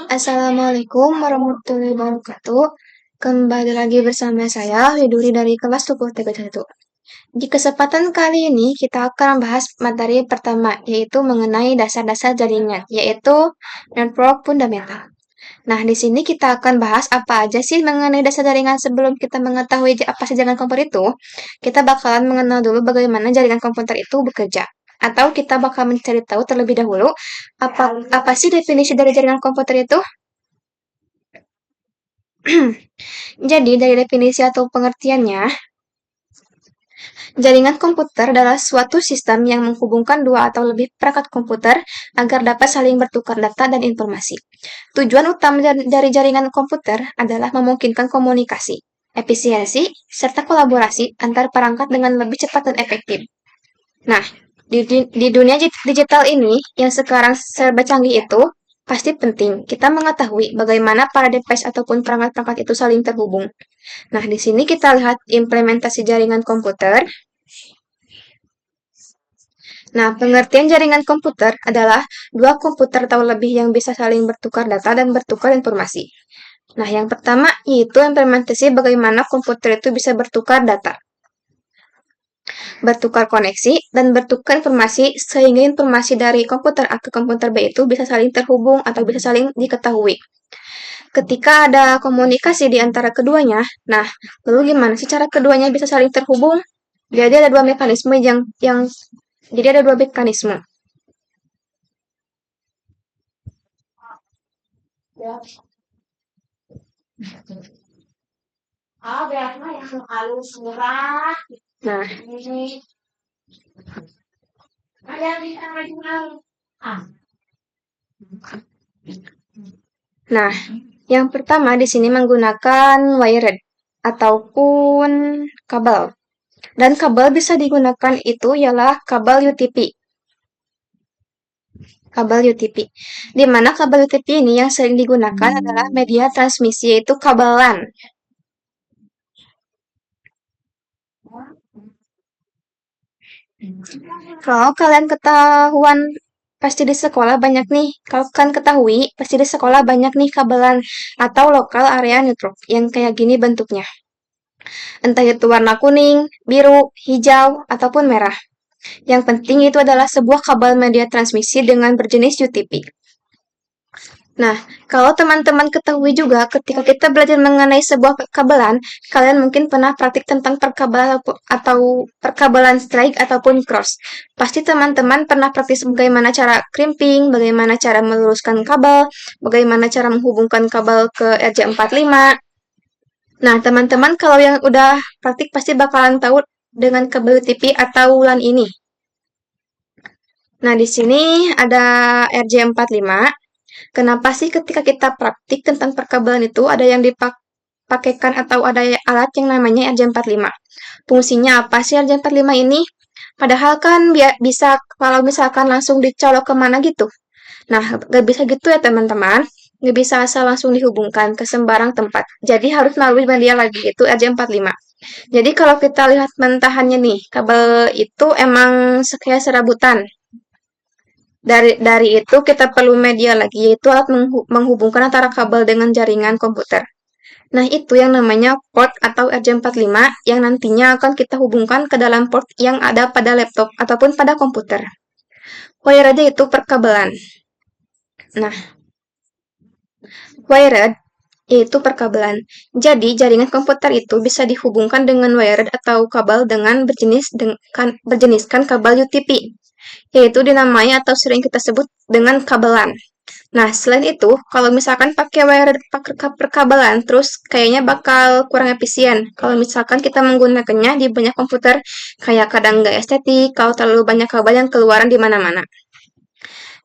Assalamualaikum warahmatullahi wabarakatuh. Kembali lagi bersama saya, Widuri dari kelas 21. Di kesempatan kali ini, kita akan bahas materi pertama, yaitu mengenai dasar-dasar jaringan, yaitu network fundamental. Nah, di sini kita akan bahas apa aja sih mengenai dasar jaringan sebelum kita mengetahui apa sih jaringan komputer itu. Kita bakalan mengenal dulu bagaimana jaringan komputer itu bekerja. Atau kita bakal mencari tahu terlebih dahulu apa sih definisi dari jaringan komputer itu. Jadi, dari definisi atau pengertiannya, jaringan komputer adalah suatu sistem yang menghubungkan dua atau lebih perangkat komputer agar dapat saling bertukar data dan informasi. Tujuan utama dari jaringan komputer adalah memungkinkan komunikasi, efisiensi, serta kolaborasi antar perangkat dengan lebih cepat dan efektif. Nah, di dunia digital ini yang sekarang serba canggih itu, pasti penting kita mengetahui bagaimana para device ataupun perangkat-perangkat itu saling terhubung. Nah, di sini kita lihat implementasi jaringan komputer. Nah, pengertian jaringan komputer adalah dua komputer atau lebih yang bisa saling bertukar data dan bertukar informasi. Nah, yang pertama yaitu implementasi bagaimana komputer itu bisa bertukar data, bertukar koneksi, dan bertukar informasi sehingga informasi dari komputer A ke komputer B itu bisa saling terhubung atau bisa saling diketahui. Ketika ada komunikasi di antara keduanya, nah, lalu gimana sih cara keduanya bisa saling terhubung? Jadi ada dua mekanisme yang jadi ada dua mekanisme. Nah, nah, yang pertama di sini menggunakan wired ataupun kabel. Dan kabel bisa digunakan itu ialah kabel UTP. Kabel UTP. Di mana kabel UTP ini yang sering digunakan adalah media transmisi, yaitu kabelan. Kalau kalian ketahuan pasti di sekolah banyak nih, kalau kalian ketahui pasti di sekolah banyak nih kabelan atau lokal area network yang kayak gini bentuknya. Entah itu warna kuning, biru, hijau, ataupun merah. Yang penting itu adalah sebuah kabel media transmisi dengan berjenis UTP. Nah, kalau teman-teman ketahui juga ketika kita belajar mengenai sebuah kabelan, kalian mungkin pernah praktik tentang perkabelan atau perkabelan strike ataupun cross. Pasti teman-teman pernah praktis bagaimana cara crimping, bagaimana cara meluruskan kabel, bagaimana cara menghubungkan kabel ke RJ45. Nah, teman-teman kalau yang udah praktik pasti bakalan tahu dengan kabel UTP atau LAN ini. Nah, di sini ada RJ45. Kenapa sih ketika kita praktik tentang perkabelan itu ada yang dipakaikan atau ada alat yang namanya RJ45? Fungsinya apa sih RJ45 ini? Padahal kan bisa kalau misalkan langsung dicolok kemana gitu. Nah, gak bisa gitu ya teman-teman. Gak bisa asal langsung dihubungkan ke sembarang tempat. Jadi harus melalui media lagi, itu RJ45. Jadi kalau kita lihat mentahannya nih, kabel itu emang kayak serabutan. Dari itu kita perlu media lagi, yaitu alat menghubungkan antara kabel dengan jaringan komputer. Nah, itu yang namanya port atau RJ45 yang nantinya akan kita hubungkan ke dalam port yang ada pada laptop ataupun pada komputer. Wired itu perkabelan. Nah, wired yaitu perkabelan. Jadi, jaringan komputer itu bisa dihubungkan dengan wired atau kabel dengan berjeniskan kabel UTP, yaitu dinamai atau sering kita sebut dengan kabelan. Nah, selain itu, kalau misalkan pakai wired perkabelan, terus kayaknya bakal kurang efisien. Kalau misalkan kita menggunakannya di banyak komputer, kayak kadang nggak estetik, kalau terlalu banyak kabel yang keluaran di mana-mana.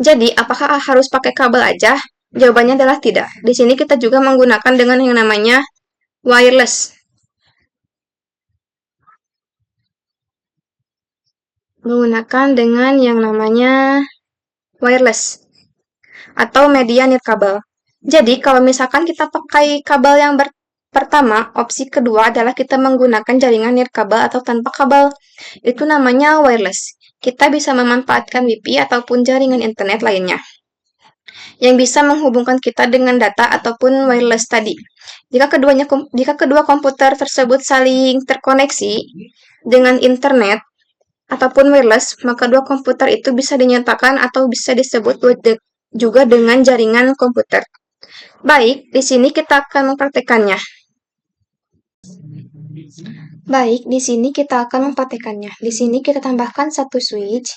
Jadi, apakah harus pakai kabel aja? Jawabannya adalah tidak. Di sini kita juga menggunakan dengan yang namanya wireless. Menggunakan dengan yang namanya wireless atau media nirkabel. Jadi, kalau misalkan kita pakai kabel yang pertama, opsi kedua adalah kita menggunakan jaringan nirkabel atau tanpa kabel. Itu namanya wireless. Kita bisa memanfaatkan WiFi ataupun jaringan internet lainnya. yang bisa menghubungkan kita dengan data ataupun wireless tadi. Jika kedua komputer tersebut saling terkoneksi dengan internet ataupun wireless, maka dua komputer itu bisa dinyatakan atau bisa disebut juga dengan jaringan komputer. Baik, di sini kita akan mempraktekannya. Di sini kita tambahkan satu switch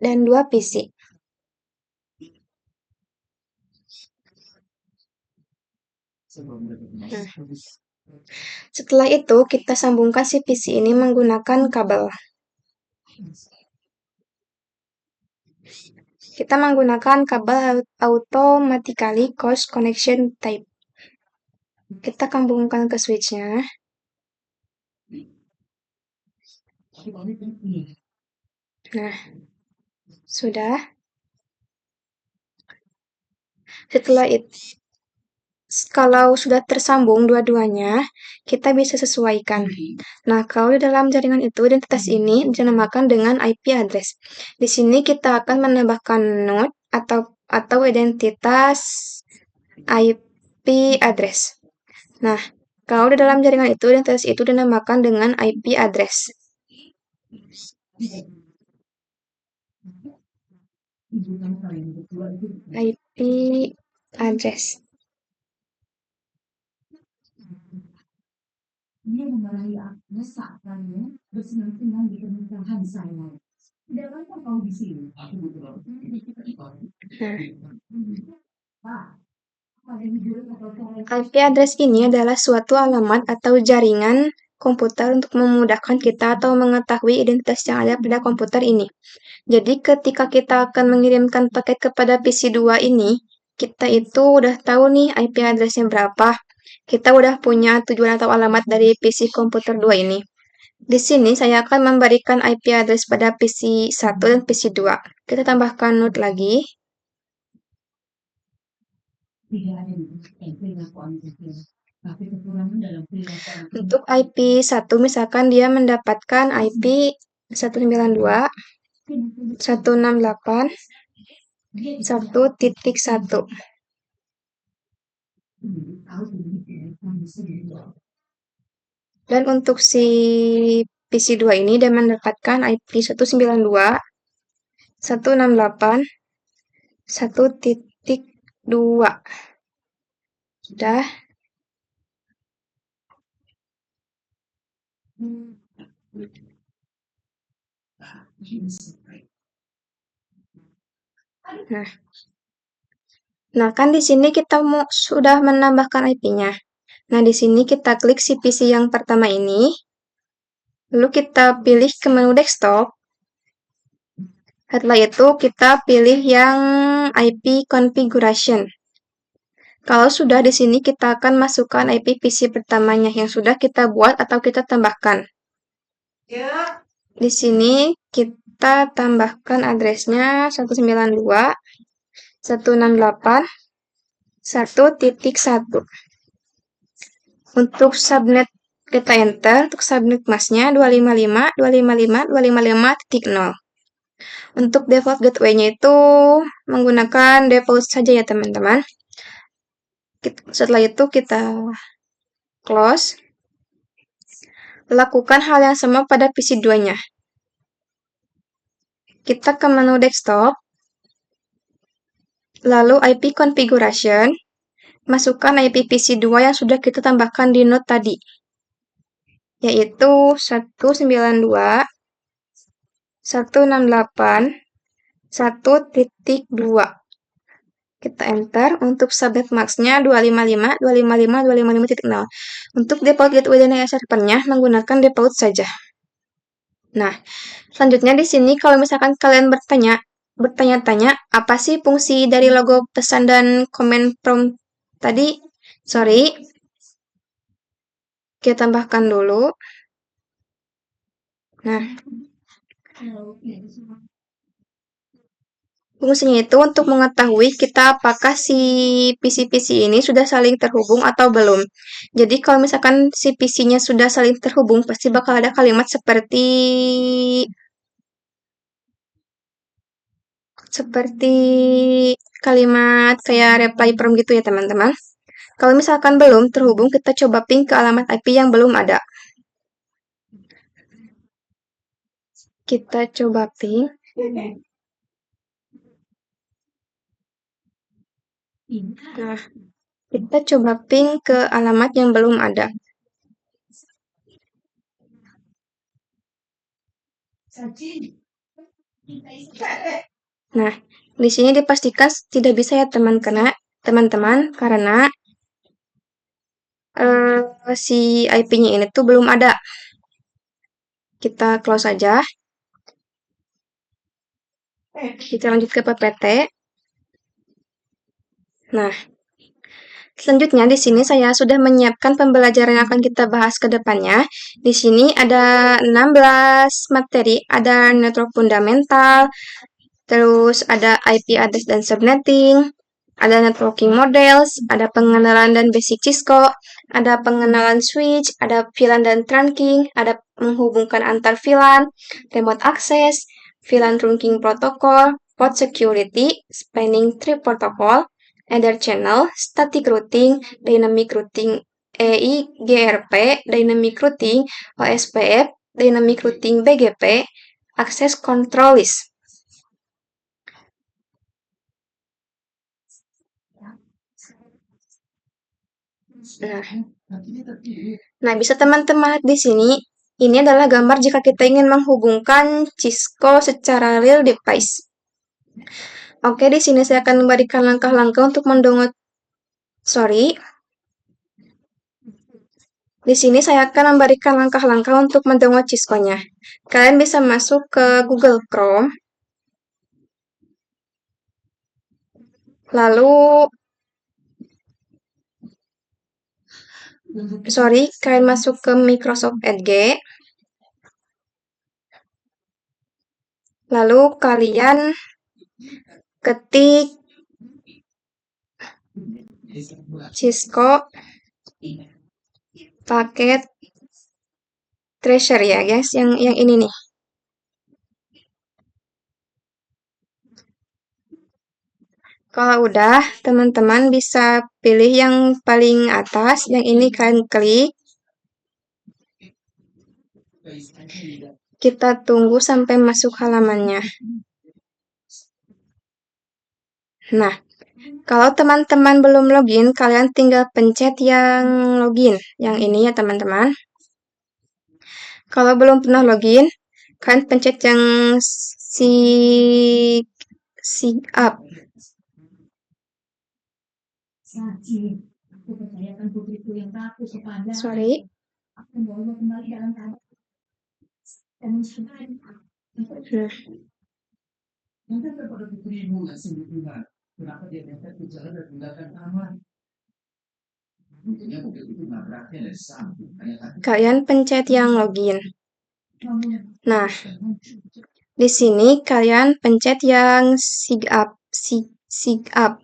dan dua PC. Nah, setelah itu kita sambungkan si PC ini menggunakan kabel. Kita menggunakan kabel automatically cross connection type. Kita sambungkan ke switch-nya. Nah, sudah. Setelah itu, kalau sudah tersambung dua-duanya, kita bisa sesuaikan. Nah, kalau di dalam jaringan itu, identitas ini dinamakan dengan IP address. Di sini kita akan menambahkan node atau identitas IP address. Nah, kalau di dalam jaringan itu, identitas itu dinamakan dengan IP address. IP address. Dia memarahi desakkannya bersenang-senang di pernikahan saya. Dalam kau di sini. IP address ini adalah suatu alamat atau jaringan komputer untuk memudahkan kita atau mengetahui identitas yang ada pada komputer ini. Jadi ketika kita akan mengirimkan paket kepada PC2 ini, kita itu udah tahu nih IP addressnya berapa. Kita udah punya tujuan atau alamat dari PC komputer 2 ini. Di sini saya akan memberikan IP address pada PC1 dan PC2. Kita tambahkan node lagi. Untuk IP1 misalkan dia mendapatkan IP 192, 168, 1.1. Dan untuk si PC2 ini dia mendapatkan IP 192, 168, 1.2. Sudah. Nah, kan di sini kita sudah menambahkan IP-nya. Nah, di sini kita klik si PC yang pertama ini. Lalu kita pilih ke menu desktop. Setelah itu kita pilih yang IP configuration. Kalau sudah di sini kita akan masukkan IP PC pertamanya yang sudah kita buat atau kita tambahkan. Di sini kita tambahkan addressnya 192, 168, 1.1. Untuk subnet kita enter, untuk subnet masknya 255, 255, 255.0. Untuk default gateway-nya itu menggunakan default saja ya teman-teman. Setelah itu kita close. Lakukan hal yang sama pada PC2-nya. Kita ke menu desktop, lalu IP configuration, masukkan IP PC2 yang sudah kita tambahkan di node tadi, yaitu 192, 168, 1.2. Kita enter. Untuk subnet masknya 255, 255, 255.0. Untuk default gateway dan servernya menggunakan default saja. Nah, selanjutnya di sini kalau misalkan kalian bertanya-tanya apa sih fungsi dari logo pesan dan command prompt tadi? Sorry. Kita tambahkan dulu. Nah, Fungsinya itu untuk mengetahui kita apakah si PC-PC ini sudah saling terhubung atau belum. Jadi kalau misalkan si PC-nya sudah saling terhubung, pasti bakal ada kalimat seperti kalimat kayak reply from gitu ya teman-teman. Kalau misalkan belum terhubung, kita coba ping ke alamat IP yang belum ada. Kita coba ping. Nah, kita coba ping ke alamat yang belum ada. Nah, di sini dipastikan tidak bisa ya teman-teman karena si IP-nya ini tuh belum ada. Kita close aja. Kita lanjut ke PPT. Nah, selanjutnya di sini saya sudah menyiapkan pembelajaran yang akan kita bahas ke depannya. Di sini ada 16 materi, ada network fundamental, terus ada IP address dan subnetting, ada networking models, ada pengenalan dan basic Cisco, ada pengenalan switch, ada VLAN dan trunking, ada menghubungkan antar VLAN, remote access, VLAN trunking protocol, port security, spanning tree protocol, either channel, static routing, dynamic routing, EIGRP, dynamic routing, OSPF, dynamic routing BGP, access control list. Nah, bisa teman-teman lihat di sini. Ini adalah gambar jika kita ingin menghubungkan Cisco secara real device. Oke, di sini saya akan memberikan langkah-langkah untuk mendownload. Sorry. Di sini saya akan memberikan langkah-langkah untuk mendownload Cisco-nya. Kalian bisa masuk ke Google Chrome. Lalu, kalian masuk ke Microsoft Edge. Lalu kalian ketik Cisco paket tracer ya guys, yang ini nih. Kalau udah, teman-teman bisa pilih yang paling atas, yang ini kalian klik. Kita tunggu sampai masuk halamannya. Nah, kalau teman-teman belum login, kalian tinggal pencet yang login. Yang ini ya teman-teman. Kalau belum pernah login, kalian pencet yang sign up. Sorry. Kalian pencet yang login. Nah, di sini kalian pencet yang sign up.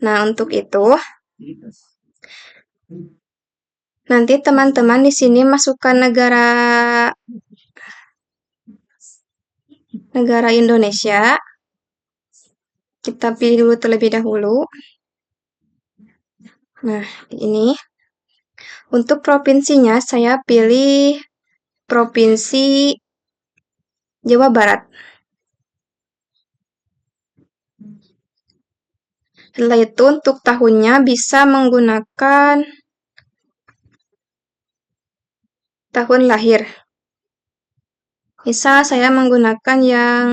Nah, untuk itu nanti teman-teman di sini masukkan negara Indonesia. Kita pilih dulu terlebih dahulu. Nah, ini. Untuk provinsinya saya pilih Provinsi Jawa Barat. Setelah itu untuk tahunnya bisa menggunakan tahun lahir. Misal saya menggunakan yang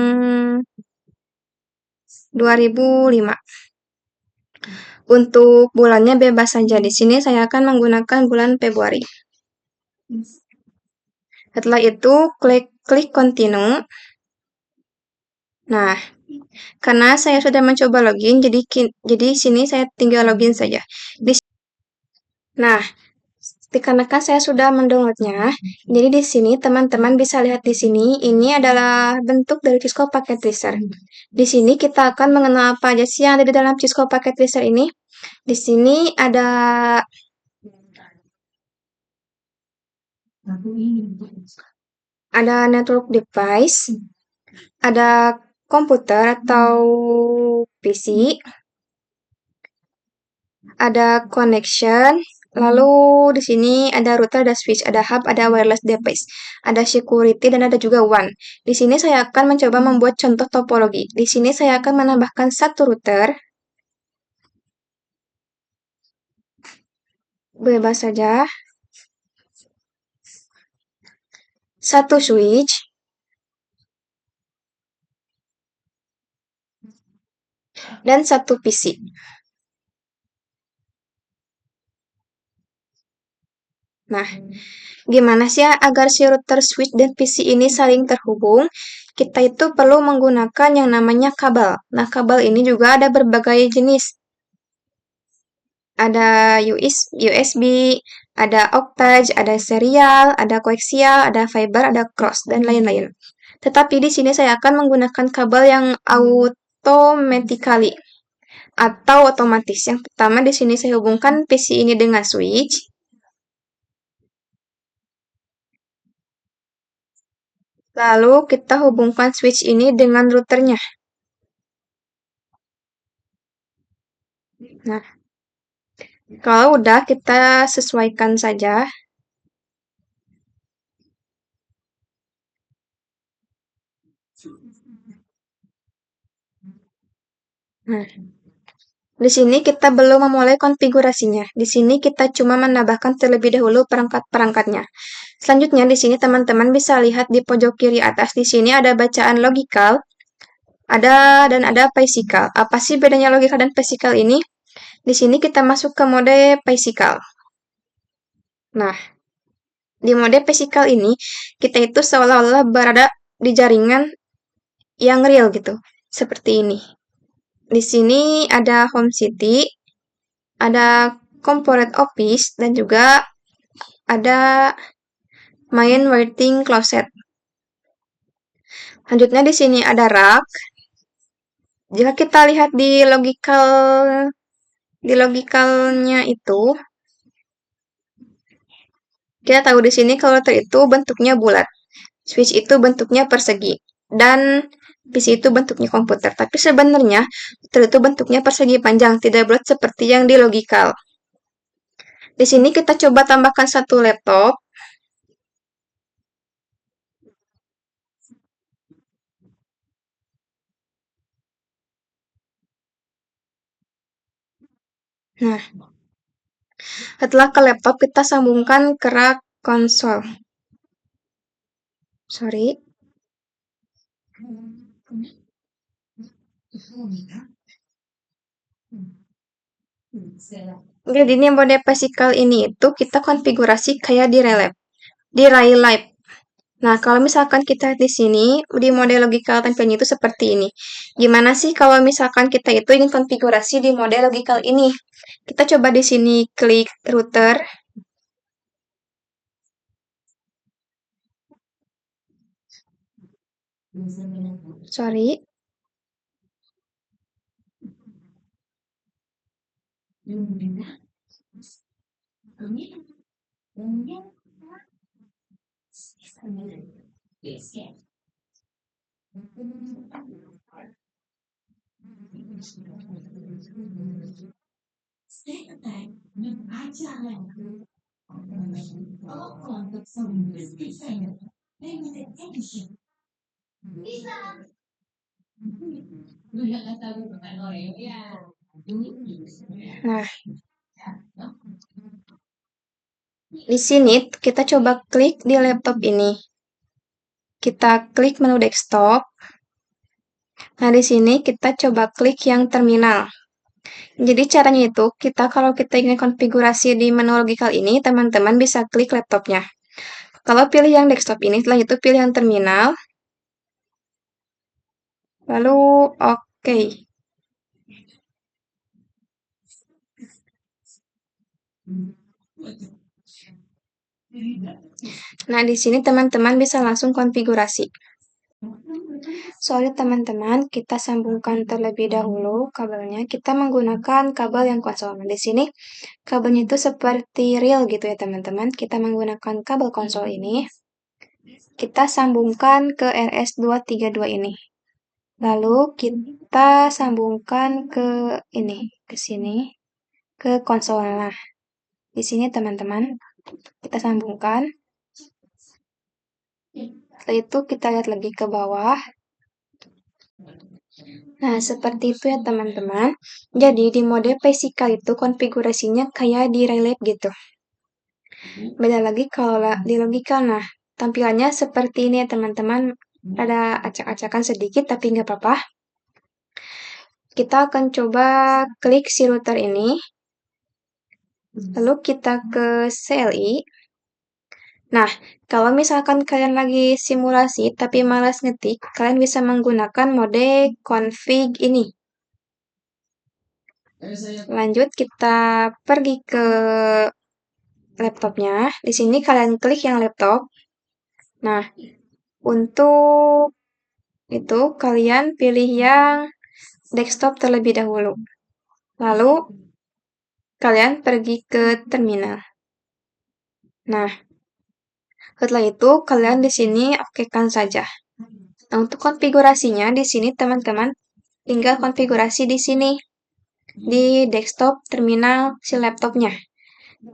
2005. Untuk bulannya bebas saja. Di sini saya akan menggunakan bulan Februari. Setelah itu klik continue. Nah, karena saya sudah mencoba login, jadi sini saya tinggal login saja. Nah, dikarenakan saya sudah mendownloadnya. Jadi di sini teman-teman bisa lihat di sini, ini adalah bentuk dari Cisco Packet Tracer. Di sini kita akan mengenal apa aja sih yang ada di dalam Cisco Packet Tracer ini. Di sini Aku ingin ada network device, ada komputer atau PC, ada connection, lalu di sini ada router, ada switch, ada hub, ada wireless device, ada security, dan ada juga WAN. Di sini saya akan mencoba membuat contoh topologi. Di sini saya akan menambahkan satu router, bebas saja, satu switch, dan satu PC. Nah, gimana sih ya agar si router, switch, dan PC ini saling terhubung? Kita itu perlu menggunakan yang namanya kabel. Nah, kabel ini juga ada berbagai jenis. Ada USB, ada octage, ada serial, ada koaksial, ada fiber, ada cross, dan lain-lain. Tetapi di sini saya akan menggunakan kabel yang automatically atau otomatis. Yang pertama di sini saya hubungkan PC ini dengan switch. Lalu kita hubungkan switch ini dengan routernya. Nah, kalau udah kita sesuaikan saja. Nah, di sini kita belum memulai konfigurasinya. Di sini kita cuma menambahkan terlebih dahulu perangkat-perangkatnya. Selanjutnya di sini teman-teman bisa lihat di pojok kiri atas. Di sini ada bacaan logical, dan ada physical. Apa sih bedanya logical dan physical ini? Di sini kita masuk ke mode physical. Nah, di mode physical ini kita itu seolah-olah berada di jaringan yang real gitu. Seperti ini. Di sini ada home city, ada corporate office, dan juga ada main waiting closet. Selanjutnya di sini ada rack. Jika kita lihat di logicalnya itu, kita tahu di sini kalau router itu bentuknya bulat, switch itu bentuknya persegi, dan PC itu bentuknya komputer. Tapi sebenarnya router itu bentuknya persegi panjang, tidak bulat seperti yang di logical. Di sini kita coba tambahkan satu laptop. Nah, setelah ke laptop, kita sambungkan ke rak konsol. Sorry. Jadi ini mode physical ini itu kita konfigurasi kayak di Ray Lab. Nah, kalau misalkan kita di sini, di mode logical tampilnya itu seperti ini. Gimana sih kalau misalkan kita itu ingin konfigurasi di mode logical ini? Kita coba di sini klik router. Sorry. Nah, di sini kita coba klik di laptop ini. Kita klik menu desktop. Nah, di sini kita coba klik yang terminal. Jadi caranya itu, kalau kita ingin konfigurasi di menu logical ini, teman-teman bisa klik laptopnya. Kalau pilih yang desktop ini, setelah itu pilih yang terminal. Lalu, oke. Nah, di sini teman-teman bisa langsung konfigurasi. Soalnya teman-teman, kita sambungkan terlebih dahulu kabelnya. Kita menggunakan kabel yang konsol. Nah, di sini kabelnya itu seperti real gitu ya teman-teman. Kita menggunakan kabel konsol ini. Kita sambungkan ke RS232 ini. Lalu kita sambungkan ke ini, ke sini, ke konsol. Nah, di sini teman-teman, kita sambungkan. Setelah itu kita lihat lagi ke bawah. Nah, seperti itu ya teman-teman. Jadi di mode physical itu konfigurasinya kayak di relief gitu. Beda lagi kalau di logical. Nah, tampilannya seperti ini ya teman-teman. Ada acak-acakan sedikit tapi nggak apa-apa. Kita akan coba klik si router ini. Lalu kita ke CLI. Nah, kalau misalkan kalian lagi simulasi tapi malas ngetik, kalian bisa menggunakan mode config ini. Lanjut, kita pergi ke laptopnya. Di sini kalian klik yang laptop. Nah, untuk itu kalian pilih yang desktop terlebih dahulu. Lalu, kalian pergi ke terminal. Nah, setelah itu kalian di sini okekan saja. Nah, untuk konfigurasinya di sini teman-teman tinggal konfigurasi di sini di desktop terminal si laptopnya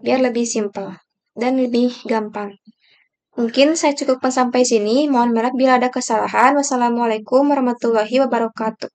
biar lebih simple dan lebih gampang. Mungkin saya cukupkan sampai sini. Mohon maaf bila ada kesalahan. Wassalamualaikum warahmatullahi wabarakatuh.